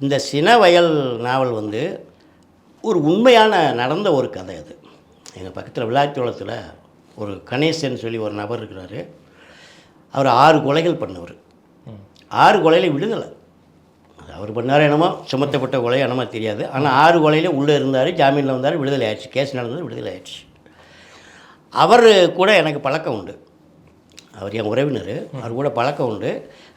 இந்த சினவயல் நாவல் வந்து ஒரு உண்மையான நடந்த ஒரு கதை அது. எங்கள் பக்கத்தில் விளாத்தியோளத்தில் ஒரு கணேசன் சொல்லி ஒரு நபர் இருக்கிறார். அவர் 6 கொலைகள் பண்ணவர். 6 கொலையில் விடுதலை. அது அவர் பண்ணார் என்னமோ, சுமத்தப்பட்ட கொலை என்னமோ தெரியாது. ஆனால் 6 கொலையில் உள்ளே இருந்தார், ஜாமீனில் வந்தார், விடுதலை ஆயிடுச்சு. கேஸ் நடந்தது, விடுதலை ஆயிடுச்சு. அவர் கூட எனக்கு பழக்கம் உண்டு. அவர் என் உறவினர். அவர் கூட பழக்கம் உண்டு.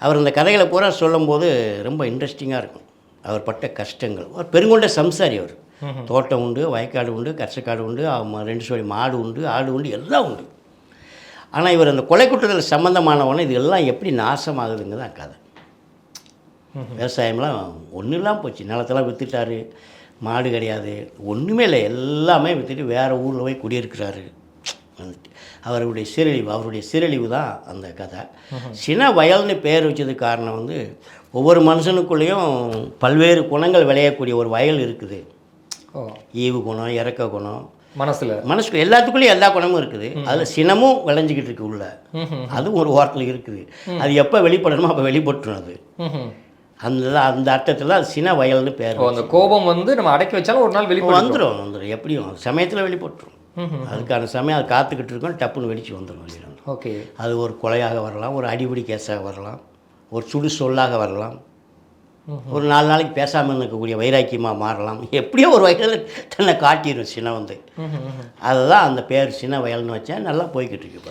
அவர் இந்த கதைகளை பூரா சொல்லும்போது ரொம்ப இன்ட்ரெஸ்டிங்காக இருக்கும். அவர் பட்ட கஷ்டங்கள். அவர் பெருங்கொண்ட சம்சாரி. அவர் தோட்டம் உண்டு, வயக்காடு உண்டு, கர்சக்காடு உண்டு, 2 சொல்லி மாடு உண்டு, ஆடு உண்டு, எல்லாம் உண்டு. ஆனால் இவர் அந்த கொலை குற்றத்தில் சம்மந்தமானவொன்னே இது எல்லாம் எப்படி நாசமாகுதுங்க தான் கதை. விவசாயம்லாம் ஒன்றும் இல்லாமல் போச்சு. நிலத்தெல்லாம் விற்றுட்டாரு, மாடு கிடையாது, ஒன்றுமே இல்லை, எல்லாமே விற்றுட்டு வேறு ஊரில் போய் குடியிருக்கிறாரு. அவருடைய சீரழிவு தான் அந்த கதை. சின வயல்னு பேர் வச்சதுக்கு காரணம் வந்து ஒவ்வொரு மனுஷனுக்குள்ளேயும் பல்வேறு குணங்கள் விளையக்கூடிய ஒரு வயல் இருக்குது. ஈவு குணம், இறக்க குணம், மனசுக்கு எல்லாத்துக்குள்ளேயும் எல்லா குணமும் இருக்குது. அதில் சினமும் விளைஞ்சிக்கிட்டு இருக்கு உள்ள. அதுவும் ஒரு ஓரத்தில் இருக்குது. அது எப்போ வெளிப்படணுமோ அப்போ வெளிப்பட்டுரும். அது அந்த அர்த்தத்தில் அது சின வயல்னு பேர். அந்த கோபம் வந்து நம்ம அடக்கி வச்சாலும் ஒரு நாள் வந்துடும். எப்படியும் சமயத்தில் வெளிப்பட்டுரும். அதுக்கான சமயம் அது காத்துக்கிட்டு இருக்கோம், டப்புன்னு வெடிச்சு வந்துடும் வெளியில். ஓகே. அது ஒரு கொலையாக வரலாம், ஒரு அடிபடி கேஸாக வரலாம், ஒரு சுடு சொல்லாக வரலாம், ஒரு 4 நாளைக்கு பேசாமல் இருக்கக்கூடிய வைராக்கியமாக மாறலாம். எப்படியோ ஒரு வயலில் தன்னை காட்டிடும் சினம் வந்து. அதுதான் அந்த பேர் சின வயல்னு வச்சா நல்லா போய்கிட்டு இருக்கு.